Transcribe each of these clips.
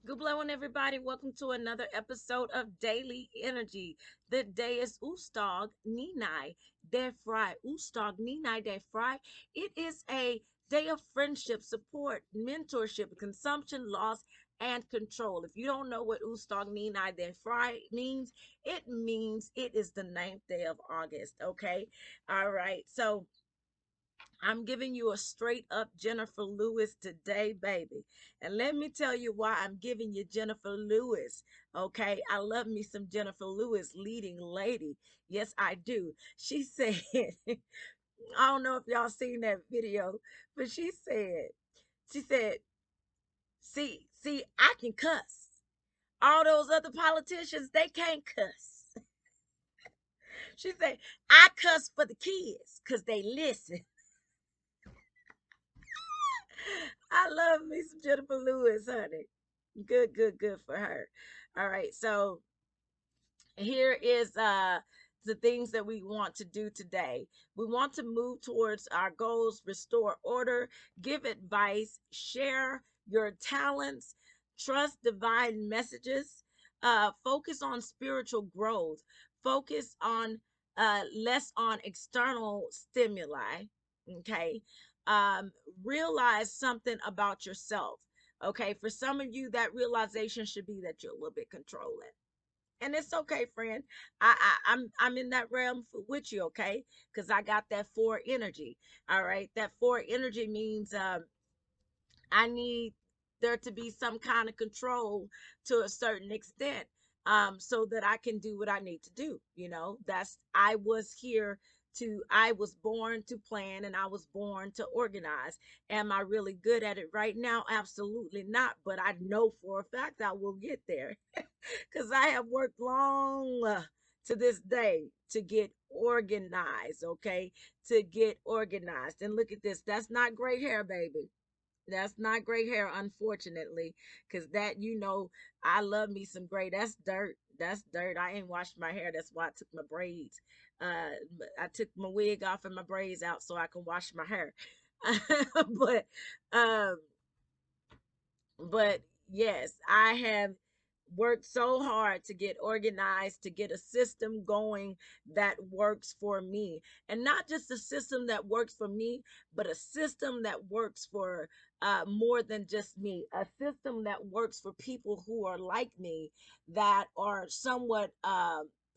Good morning, everybody. Welcome to another episode of Daily Energy. The day is Oostag Ninai De Fry. Oostag Ninai De Fry. It is a day of friendship, support, mentorship, consumption, loss, and control. If you don't know what Oostag Ninai De Fry means, it means it is the 9th day of August. Okay. All right. So I'm giving you a straight up Jennifer Lewis today, baby. And let me tell you why I'm giving you Jennifer Lewis. Okay. I love me some Jennifer Lewis, leading lady. Yes, I do. She said, I don't know if y'all seen that video, but she said, see, I can cuss. All those other politicians, they can't cuss. She said, I cuss for the kids because they listen. I love me some Jennifer Lewis, honey. Good, good, good for her. All right, so here is the things that we want to do today. We want to move towards our goals, restore order, give advice, share your talents, trust divine messages, focus on spiritual growth, focus on less on external stimuli. Okay. um Realize something about yourself. Okay, for some of you that realization should be that you're a little bit controlling, and it's okay, friend. I'm in that realm with you, okay? Because I got that four energy. All right, that four energy means I need there to be some kind of control to a certain extent, so that I can do what I need to do. That's I was born to plan, and I was born to organize. Am I really good at it right now? Absolutely not, but I know for a fact I will get there because I have worked long, to this day, to get organized. Okay, to get organized. And look at this. That's not gray hair, baby. That's not gray hair, unfortunately, because I love me some gray. That's dirt. That's dirt. I ain't washed my hair. That's why I took my braids. Uh, I took my wig off and my braids out so I can wash my hair. but, um, but yes, I have worked so hard to get organized, to get a system going that works for me. And not just a system that works for me, but a system that works for more than just me. A system that works for people who are like me, that are somewhat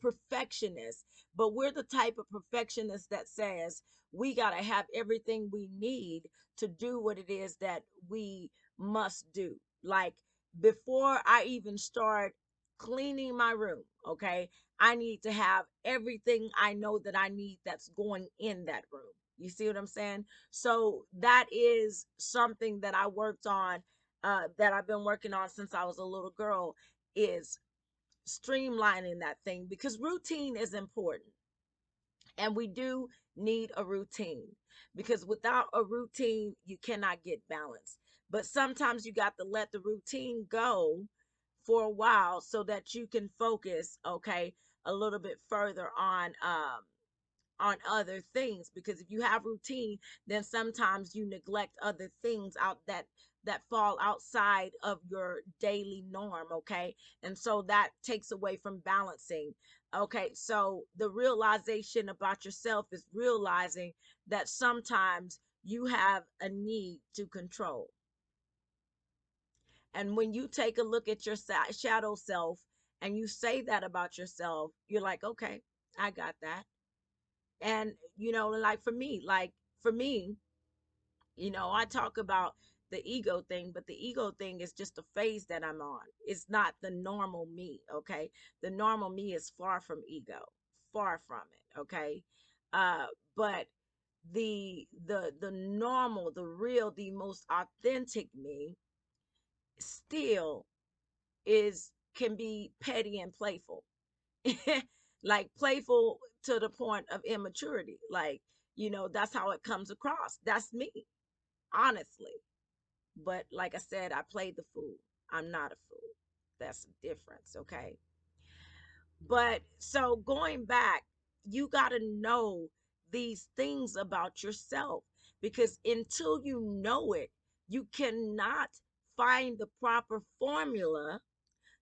perfectionists. But we're the type of perfectionist that says we got to have everything we need to do what it is that we must do. Like, before I even start cleaning my room, okay, I need to have everything I know that I need that's going in that room. You see what I'm saying? So that is something that I worked on, that I've been working on since I was a little girl, is streamlining that thing, because routine is important. And we do need a routine, because without a routine, you cannot get balance. But sometimes you got to let the routine go for a while so that you can focus, okay, a little bit further on other things. Because if you have routine, then sometimes you neglect other things out that fall outside of your daily norm. Okay, and so that takes away from balancing. Okay, so the realization about yourself is realizing that sometimes you have a need to control. And when you take a look at your shadow self and you say that about yourself, you're like, okay, I got that. And like for me, I talk about the ego thing, but the ego thing is just a phase that I'm on. It's not the normal me. Okay, the normal me is far from ego, far from it. Okay, but the normal, the real, the most authentic me still is can be petty and playful. Like playful to the point of immaturity. Like, that's how it comes across. That's me, honestly. But like I said, I played the fool. I'm not a fool. That's the difference, okay? But so going back, you got to know these things about yourself, because until you know it, you cannot find the proper formula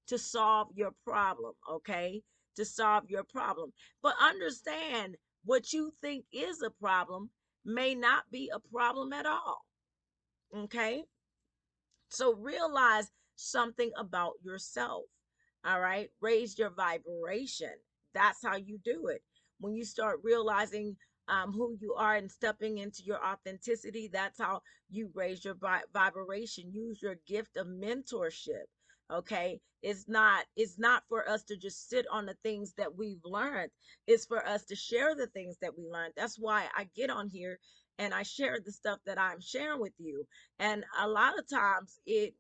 to solve your problem, okay? To solve your problem. But understand, what you think is a problem may not be a problem at all, okay? So realize something about yourself. All right. Raise your vibration. That's how you do it. When you start realizing who you are and stepping into your authenticity, that's how you raise your vibration. Use your gift of mentorship. Okay. It's not for us to just sit on the things that we've learned. It's for us to share the things that we learned. That's why I get on here and I share the stuff that I'm sharing with you. And a lot of times it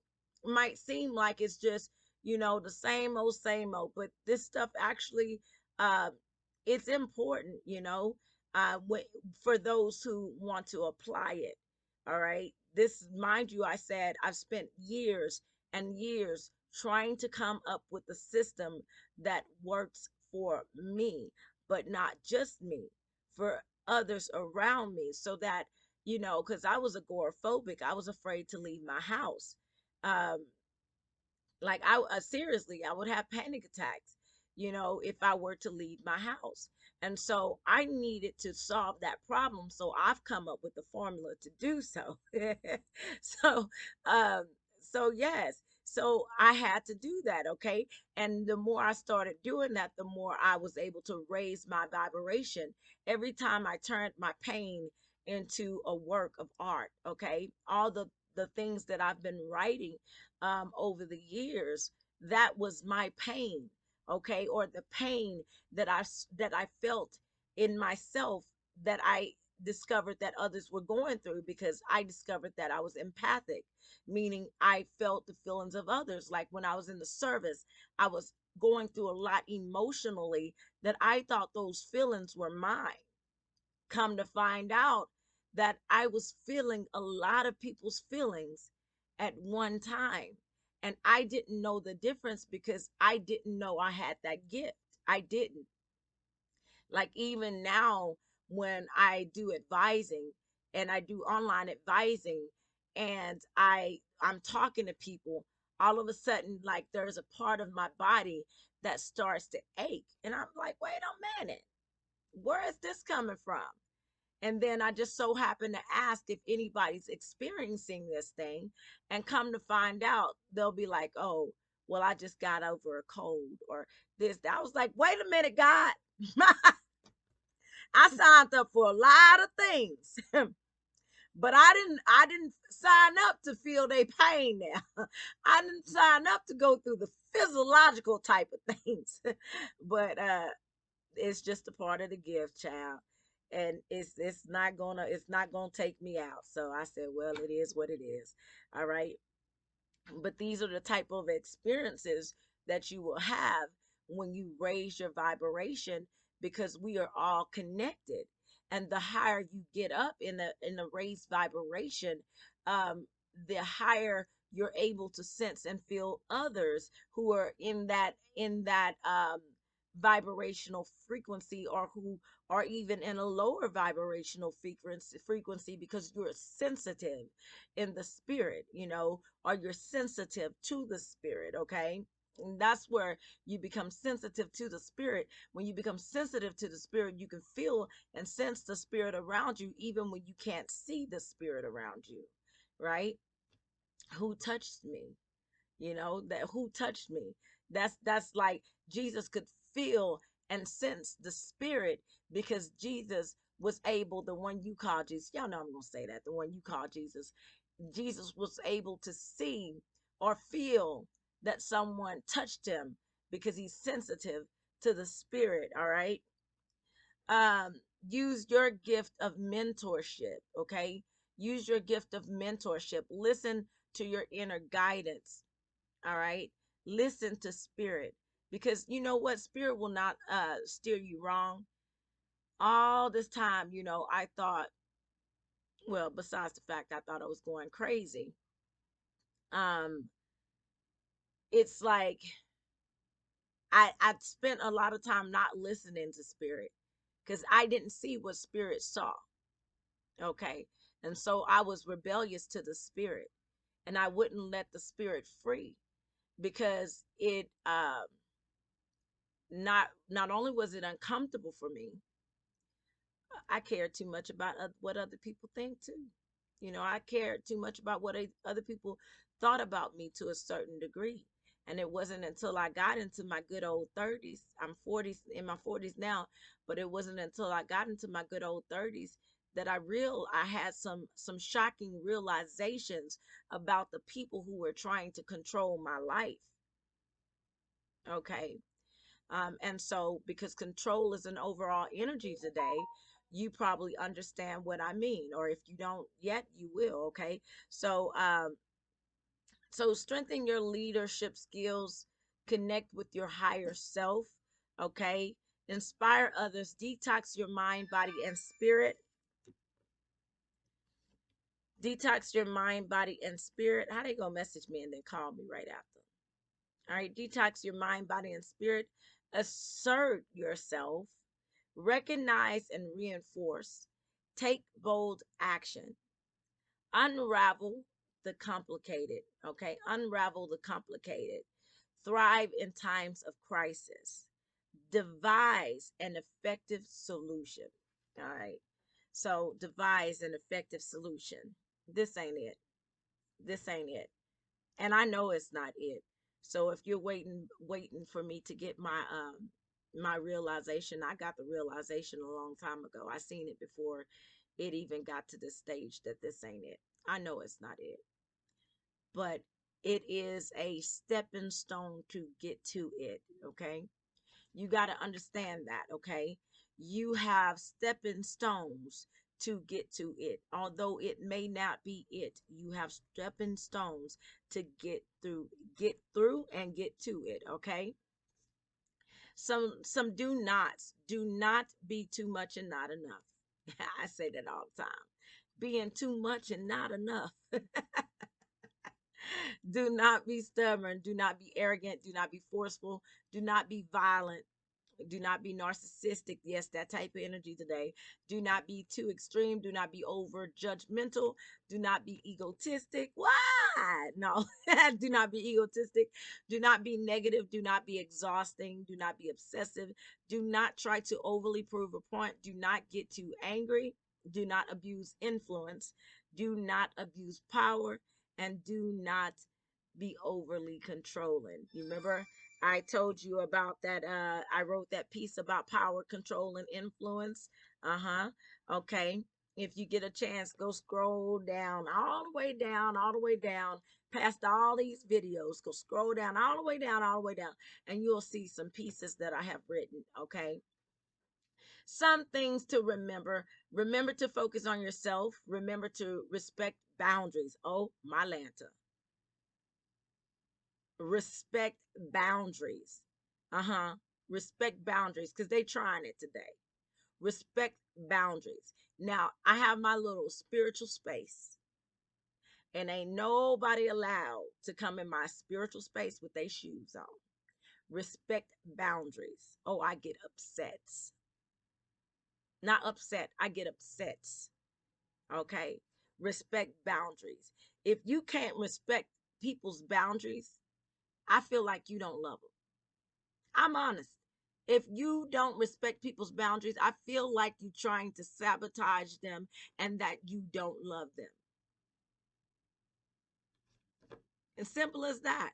might seem like it's just, the same old, but this stuff actually, uh, it's important, for those who want to apply it. All right. This, mind you, I said I've spent years and years trying to come up with a system that works for me, but not just me, for others around me, so that, because I was agoraphobic. I was afraid to leave my house. Um, like seriously, I would have panic attacks, if I were to leave my house. And so I needed to solve that problem. So I've come up with the formula to do so. so, um, so yes. So I had to do that, okay? And the more I started doing that, the more I was able to raise my vibration. Every time I turned my pain into a work of art, okay? All the things that I've been writing over the years, that was my pain, okay, or the pain that I felt in myself, that I discovered that others were going through, because I discovered that I was empathic, meaning I felt the feelings of others. Like when I was in the service, I was going through a lot emotionally, that I thought those feelings were mine. Come to find out that I was feeling a lot of people's feelings at one time. And I didn't know the difference, because I didn't know I had that gift. I didn't. Like even now, when I do advising and I do online advising, and I'm talking to people, all of a sudden, like there's a part of my body that starts to ache. And I'm like, wait a minute, where is this coming from? And then I just so happen to ask if anybody's experiencing this thing, and come to find out, they'll be like, oh, well, I just got over a cold or this. I was like, wait a minute, God. I signed up for a lot of things. But I didn't sign up to feel their pain now. I didn't sign up to go through the physiological type of things. But it's just a part of the gift, child. And it's not gonna take me out. So I said, well, it is what it is. All right. But these are the type of experiences that you will have when you raise your vibration, because we are all connected. And the higher you get up in the raised vibration, um, the higher you're able to sense and feel others who are in that vibrational frequency, or who are even in a lower vibrational frequency, because you're sensitive in the spirit, or you're sensitive to the spirit, okay? And that's where you become sensitive to the spirit. When you become sensitive to the spirit, you can feel and sense the spirit around you, even when you can't see the spirit around you, right? Who touched me? That who touched me? That's like Jesus could feel and sense the spirit, because Jesus was able, the one you call Jesus, y'all know I'm gonna say that, the one you call Jesus, Jesus was able to see or feel that someone touched him, because he's sensitive to the spirit. All right. um Use your gift of mentorship, okay? Use your gift of mentorship. Listen to your inner guidance. All right. Listen to spirit, because you know what, spirit will not steer you wrong. All this time, I thought, well, besides the fact I thought I was going crazy, um it's like I spent a lot of time not listening to spirit, because I didn't see what spirit saw. Okay. And so I was rebellious to the spirit. and I wouldn't let the spirit free, because it not only was it uncomfortable for me, I cared too much about what other people think too. You know, I cared too much about what other people thought about me to a certain degree. And it wasn't until I got into my good old 30s. I'm 40s, in my 40s now, but it wasn't until I got into my good old 30s that I had some shocking realizations about the people who were trying to control my life. Okay. And so, because control is an overall energy today, you probably understand what I mean, or if you don't yet, you will. Okay. So, so strengthen your leadership skills, connect with your higher self. Okay. Inspire others, detox your mind, body, and spirit. Detox your mind, body, and spirit. How they gonna message me and then call me right after? All right, detox your mind, body, and spirit. Assert yourself. Recognize and reinforce. Take bold action. Unravel the complicated. Okay, unravel the complicated. Thrive in times of crisis. Devise an effective solution. All right, so devise an effective solution. This ain't it. This ain't it. And I know it's not it. So if you're waiting for me to get my realization, I got the realization a long time ago. I seen it before it even got to the stage that this ain't it. I know it's not it, but it is a stepping stone to get to it. Okay, you got to understand that. Okay, you have stepping stones to get to it. Although it may not be it, you have stepping stones to get through and get to it. Okay, some do not be too much and not enough. I say that all the time. Being too much and not enough. Do not be stubborn, do not be arrogant, do not be forceful, do not be violent, do not be narcissistic. Yes, that type of energy today. Do not be too extreme, do not be over judgmental, do not be egotistic. Why? No. Do not be egotistic, do not be negative, do not be exhausting, do not be obsessive, do not try to overly prove a point, do not get too angry, do not abuse influence, do not abuse power, and do not be overly controlling. You remember I told you about that? I wrote that piece about power, control, and influence. Uh-huh. Okay. If you get a chance, go scroll down, all the way down, all the way down, past all these videos. Go scroll down, all the way down, all the way down, and you'll see some pieces that I have written. Okay. Some things to remember. Remember to focus on yourself. Remember to respect boundaries. Oh, my Lanta. Respect boundaries. Uh-huh. Respect boundaries, because they trying it today. Respect boundaries. Now, I have my little spiritual space, and ain't nobody allowed to come in my spiritual space with their shoes on. Respect boundaries. Oh, I get upset. Not upset, I get upsets. Okay. Respect boundaries. If you can't respect people's boundaries, I feel like you don't love them. I'm honest. If you don't respect people's boundaries, I feel like you're trying to sabotage them and that you don't love them. As simple as that.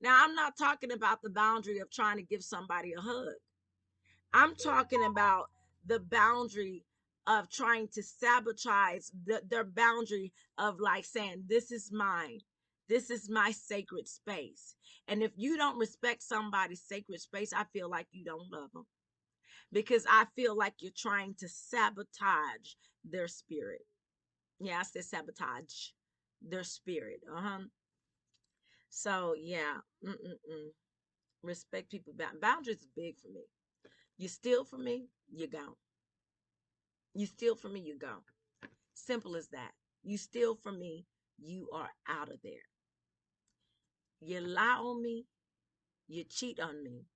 Now, I'm not talking about the boundary of trying to give somebody a hug. I'm talking about the boundary of trying to sabotage their boundary of like saying, this is mine. This is my sacred space. And if you don't respect somebody's sacred space, I feel like you don't love them, because I feel like you're trying to sabotage their spirit. Yeah, I said sabotage their spirit. Uh-huh. So yeah, respect people. Boundaries is big for me. You steal from me, you gone. You steal from me, you gone. Simple as that. You steal from me, you are out of there. You lie on me, you cheat on me,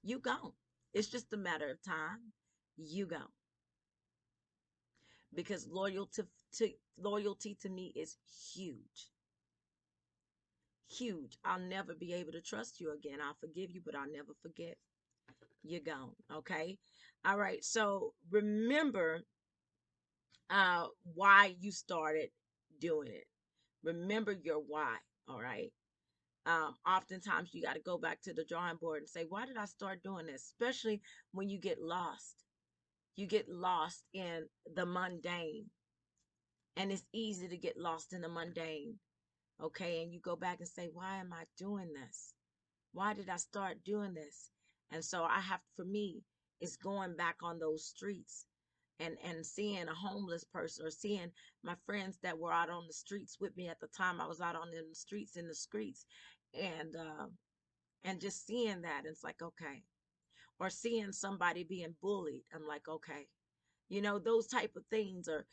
you gone. It's just a matter of time. You gone. Because loyalty to me is huge. Huge. I'll never be able to trust you again. I'll forgive you, but I'll never forget. You're gone. Okay. All right. So remember why you started doing it. Remember your why. All right. Oftentimes you got to go back to the drawing board and say, why did I start doing this? Especially when you get lost. You get lost in the mundane, and it's easy to get lost in the mundane. Okay. And you go back and say, why am I doing this? Why did I start doing this? And so I have, for me, it's going back on those streets and seeing a homeless person, or seeing my friends that were out on the streets with me at the time. I was out on the streets, and just seeing that, it's like, okay. Or seeing somebody being bullied, I'm like, okay. Those type of things. Or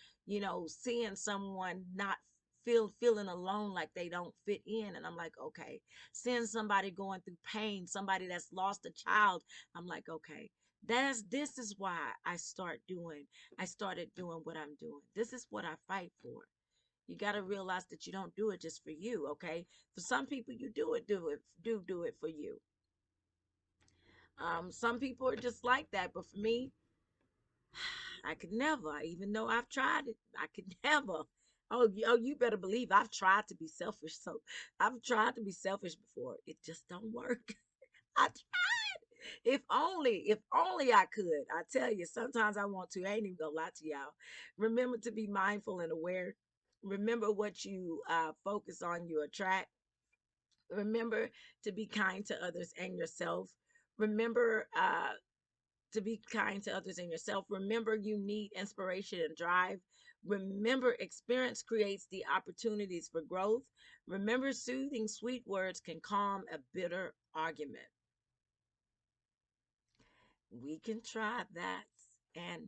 seeing someone not feeling alone, like they don't fit in, and I'm like, okay. Seeing somebody going through pain, somebody that's lost a child, I'm like, okay. This is why I started doing what I'm doing. This is what I fight for. You got to realize that you don't do it just for you. Okay. For some people, you do it for you. Some people are just like that, but for me, I could never. Even though I've tried it, I could never. Oh, you better believe I've tried to be selfish. So I've tried to be selfish before. It just don't work. I tried. If only I could. I tell you, sometimes I want to. I ain't even gonna lie to y'all. Remember to be mindful and aware. Remember what you focus on, you attract. Remember to be kind to others and yourself. Remember to be kind to others and yourself. Remember, you need inspiration and drive. Remember, experience creates the opportunities for growth. Remember, soothing, sweet words can calm a bitter argument. We can try that and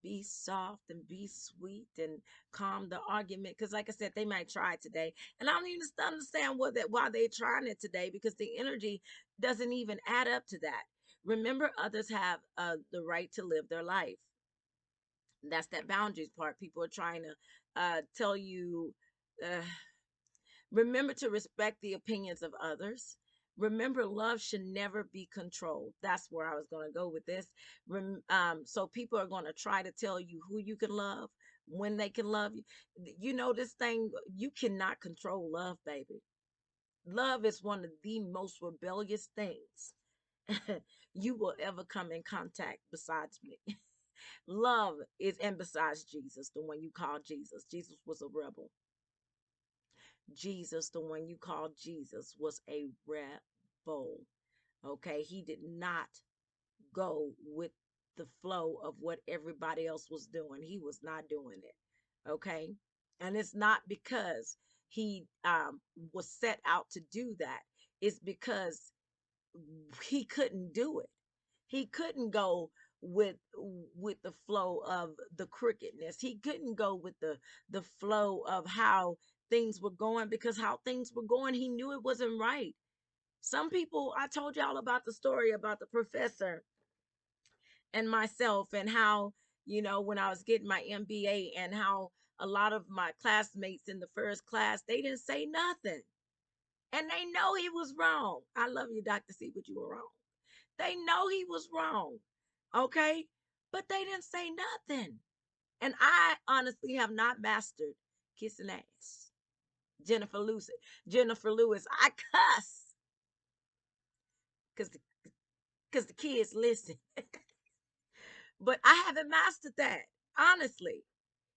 be soft and be sweet and calm the argument. Because, like I said, they might try it today, and I don't even understand why they're trying it today, because the energy doesn't even add up to that. Remember, others have the right to live their life. That's that boundaries part. People are trying to tell you. Uh, Remember to respect the opinions of others. Remember, love should never be controlled. That's where I was going to go with this. So people are going to try to tell you who you can love, when they can love you. This thing, you cannot control love, baby. Love is one of the most rebellious things you will ever come in contact besides me. Love is, and besides Jesus, the one you call Jesus. Jesus was a rebel. Jesus, the one you call Jesus, was a rebel. Okay. He did not go with the flow of what everybody else was doing. He was not doing it. Okay. And it's not because he was set out to do that, it's because he couldn't do it. He couldn't go with the flow of the crookedness. He couldn't go with the flow of how things were going, because how things were going, he knew it wasn't right. Some people, I told y'all about the story about the professor and myself, and how, when I was getting my MBA, and how a lot of my classmates in the first class, they didn't say nothing. And they know he was wrong. I love you, Dr. C, but you were wrong. They know he was wrong. Okay? But they didn't say nothing. And I honestly have not mastered kissing ass. Jennifer Lewis. Jennifer Lewis. I cuss because the kids listen. But I haven't mastered that, honestly.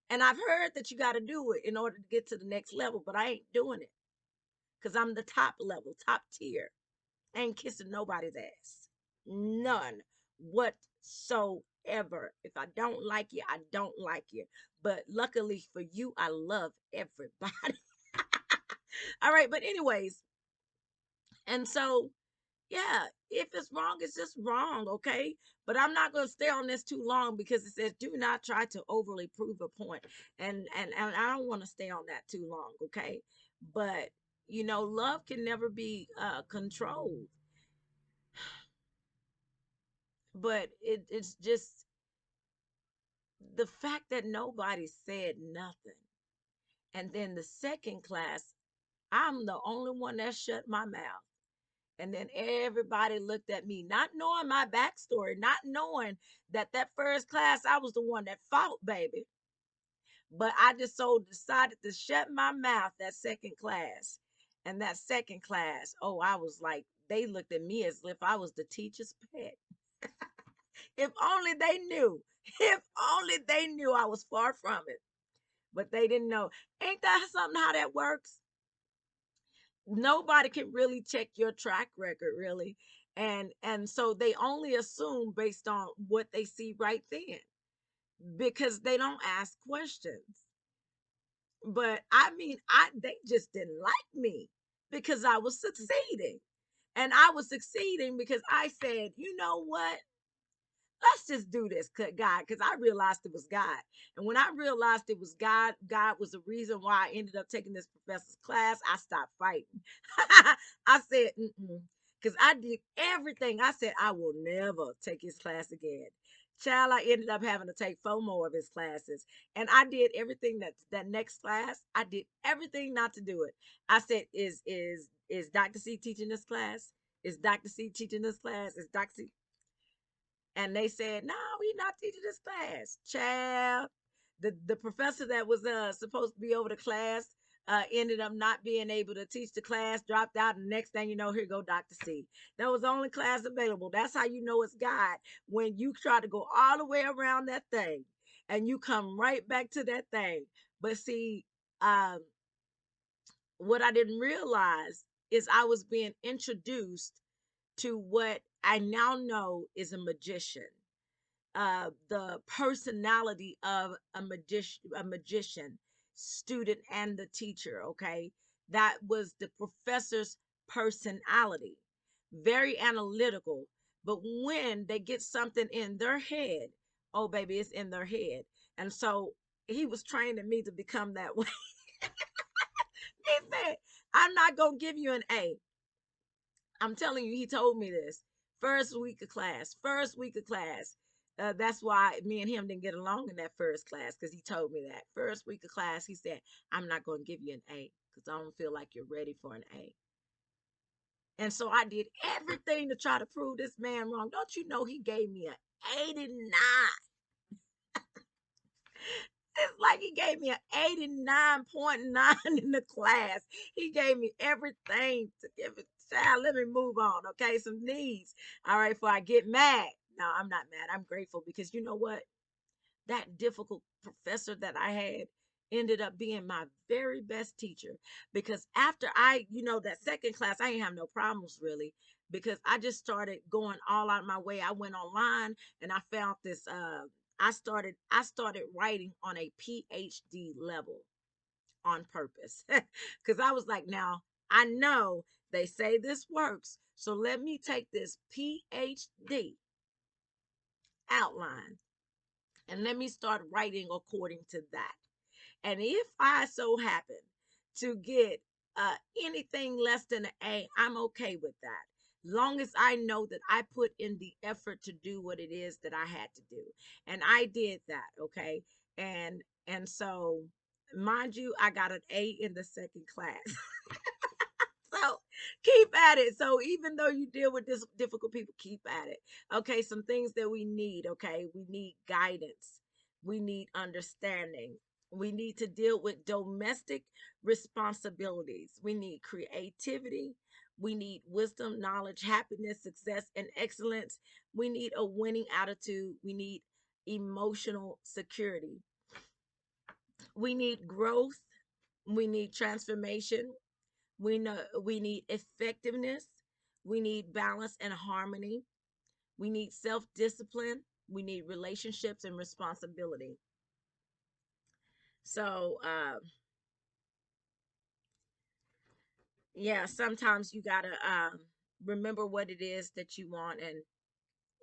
And I've heard that you got to do it in order to get to the next level, but I ain't doing it because I'm the top level, top tier. I ain't kissing nobody's ass. None whatsoever. If I don't like you, I don't like you. But luckily for you, I love everybody. All right. But, anyways, and so, yeah, if it's wrong, it's just wrong. Okay. But I'm not going to stay on this too long, because it says do not try to overly prove a point. And I don't want to stay on that too long. Okay. But, love can never be controlled. But it's just the fact that nobody said nothing. And then the second class, I'm the only one that shut my mouth. And then everybody looked at me, not knowing my backstory, not knowing that that first class, I was the one that fought, baby. But I just so decided to shut my mouth that second class. And that second class, oh, I was like, they looked at me as if I was the teacher's pet. If only they knew. If only they knew I was far from it. But they didn't know. Ain't that something how that works? Nobody can really check your track record, really. And so they only assume based on what they see right then because they don't ask questions. But I mean, they just didn't like me because I was succeeding. And I was succeeding because I said, you know what? Let's just do this, God, because I realized it was God. And when I realized it was God, God was the reason why I ended up taking this professor's class. I stopped fighting. I said, because I did everything. I said, I will never take his class again. Child, I ended up having to take 4 more of his classes. And I did everything that next class. I did everything not to do it. I said, is Dr. C teaching this class? Is Dr. C teaching this class? Is Dr. C? And they said, "No, we not teaching this class." Child, the professor that was supposed to be over the class ended up not being able to teach the class, dropped out, and the next thing you know, here go Dr. C. That was the only class available. That's how you know it's God when you try to go all the way around that thing and you come right back to that thing. But see, um, what I didn't realize is I was being introduced to what I now know is a magician, the personality of a magician student and the teacher. Okay, that was the professor's personality, very analytical. But when they get something in their head, oh baby, it's in their head. And so he was training me to become that way. He said, I'm not gonna give you an A. I'm telling you, he told me this. First week of class, first week of class. That's why me and him didn't get along in that first class, because he told me that. First week of class, he said, I'm not going to give you an A because I don't feel like you're ready for an A. And so I did everything to try to prove this man wrong. Don't you know he gave me an 89? It's like he gave me an 89.9 in the class. He gave me everything to give it. Child, let me move on. Okay, some needs. All right, before I get mad. No, I'm not mad. I'm grateful because you know what? That difficult professor that I had ended up being my very best teacher. Because after that second class, I didn't have no problems really because I just started going all out of my way. I went online and I found this I started writing on a PhD level on purpose. Cuz I was like, now I know they say this works. So let me take this PhD outline and let me start writing according to that. And if I so happen to get anything less than an A, I'm okay with that. Long as I know that I put in the effort to do what it is that I had to do. And I did that, okay? And so mind you, I got an A in the second class. So keep at it. So even though you deal with this difficult people, keep at it. Okay, some things that we need. Okay, we need guidance. We need understanding. We need to deal with domestic responsibilities. We need creativity. We need wisdom, knowledge, happiness, success, and excellence. We need a winning attitude. We need emotional security. We need growth. We need transformation. We need effectiveness. We need balance and harmony. We need self-discipline. We need relationships and responsibility. So yeah, sometimes you gotta remember what it is that you want, and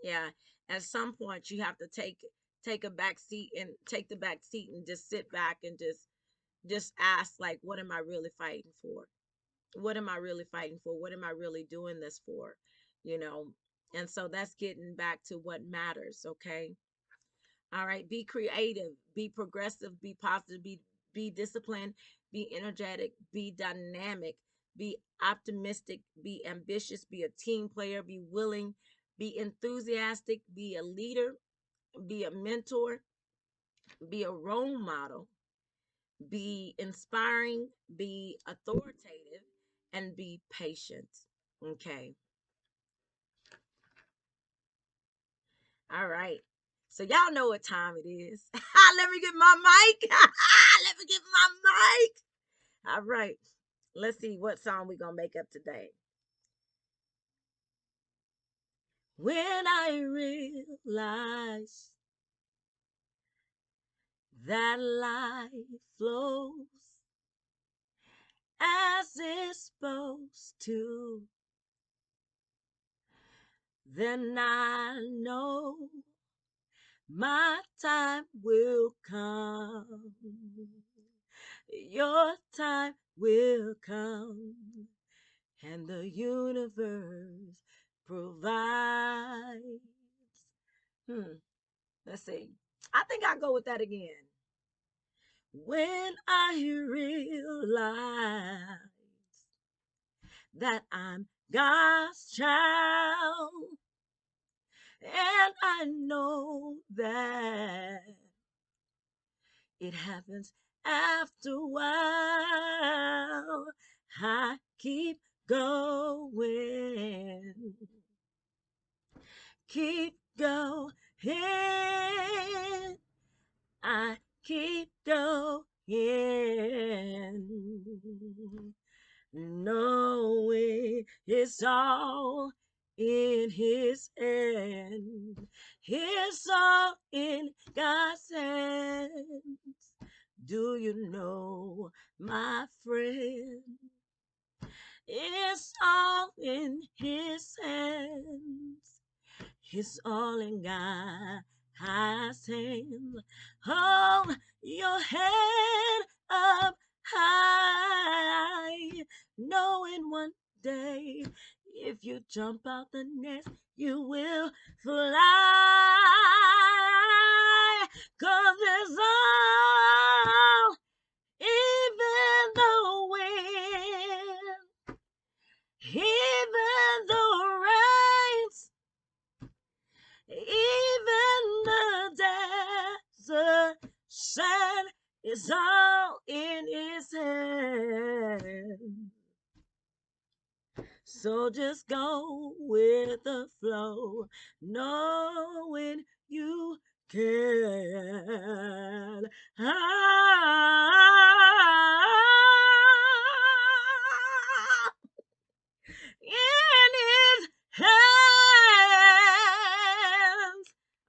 yeah, at some point you have to take a back seat and take the back seat and just sit back and just ask, like, what am I really fighting for? What am I really fighting for? What am I really doing this for? You know, and so that's getting back to what matters, okay? All right, be creative, be progressive, be positive, be be disciplined, be energetic, be dynamic, be optimistic, be ambitious, be a team player, be willing, be enthusiastic, be a leader, be a mentor, be a role model, be inspiring, be authoritative, and be patient. Okay. All right. So y'all know what time it is. Let me get my mic. Let me get my mic. All right. Let's see what song we gonna make up today. When I realize that life flows as it's supposed to, then I know my time will come. Your time will come, and the universe provides. Let's see. I think I'll go with that again. When I realize that I'm God's child, and I know that it happens after a while, I keep going, keep going. I keep going, knowing it's all in His hand. It's all in God's hands. Do you know, my friend? It's all in His hands. It's all in God's hand. Hold your head up high, knowing one day if you jump out the nest, you will fly. 'Cause it's all, even the wind, even the rains, even the desert sand, is all in His hand. So just go with the flow, knowing you can. In His hands.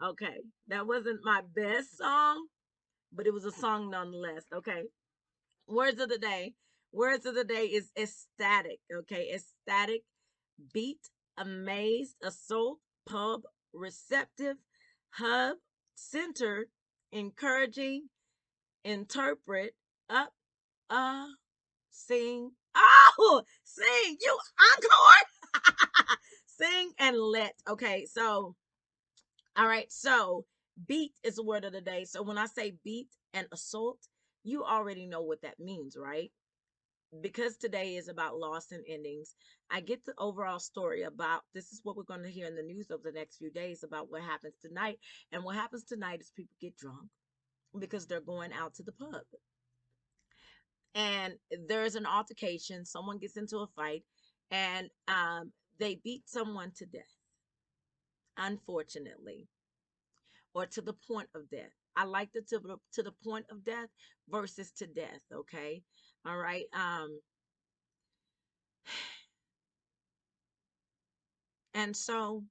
Okay, that wasn't my best song, but it was a song nonetheless. Okay, words of the day. Words of the day is ecstatic. Okay, ecstatic, beat, amazed, assault, pub, receptive, hub, center, encouraging, interpret, up, sing. Oh, sing, you encore. Sing and let. Okay, so, all right, so beat is the word of the day. So when I say beat and assault, you already know what that means, right? Because today is about loss and endings, I get the overall story about this is what we're going to hear in the news over the next few days about what happens tonight. And what happens tonight is people get drunk because they're going out to the pub. And there's an altercation, someone gets into a fight, and they beat someone to death, unfortunately, or to the point of death. I like the to the point of death versus to death. Okay, all right. And so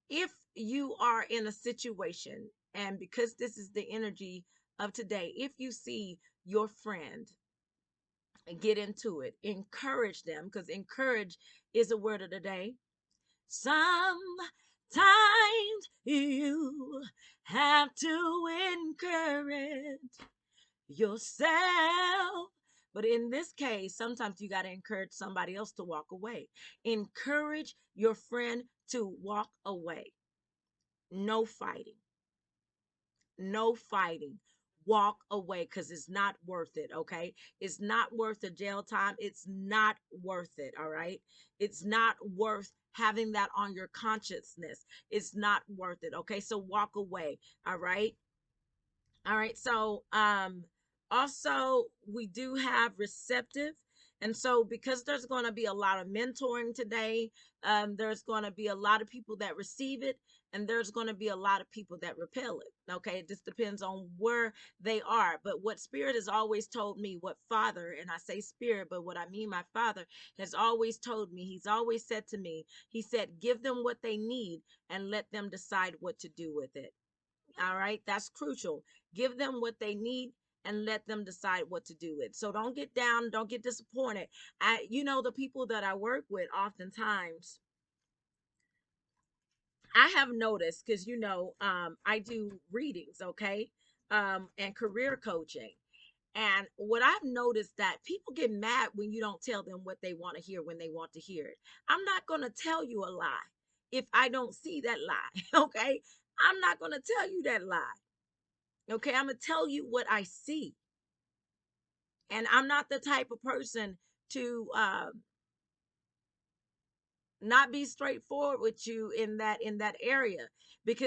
if you are in a situation, and because this is the energy of today, if you see your friend get into it, encourage them, because encourage is a word of the day. Sometimes you have to encourage yourself. But in this case, sometimes you got to encourage somebody else to walk away. Encourage your friend to walk away. No fighting. No fighting. walk away because it's not worth it. Okay, it's not worth the jail time. It's not worth it. All right, it's not worth having that on your consciousness. It's not worth it. Okay, so walk away. All right. All right. So also we do have receptive. And so because there's going to be a lot of mentoring today, there's going to be a lot of people that receive it, and there's going to be a lot of people that repel it. Okay, it just depends on where they are. But what Spirit has always told me, what Father, and I say Spirit, but what I mean my Father has always told me, he's always said to me, he said, give them what they need and let them decide what to do with it. All right, that's crucial. Give them what they need and let them decide what to do with. So don't get down, don't get disappointed. The people that I work with, oftentimes I have noticed, because I do readings, okay, and career coaching. And what I've noticed, that people get mad when you don't tell them what they want to hear when they want to hear it. I'm not going to tell you a lie if I don't see that lie. Okay, I'm not going to tell you that lie. Okay, I'm gonna tell you what I see, and I'm not the type of person to not be straightforward with you in that area, because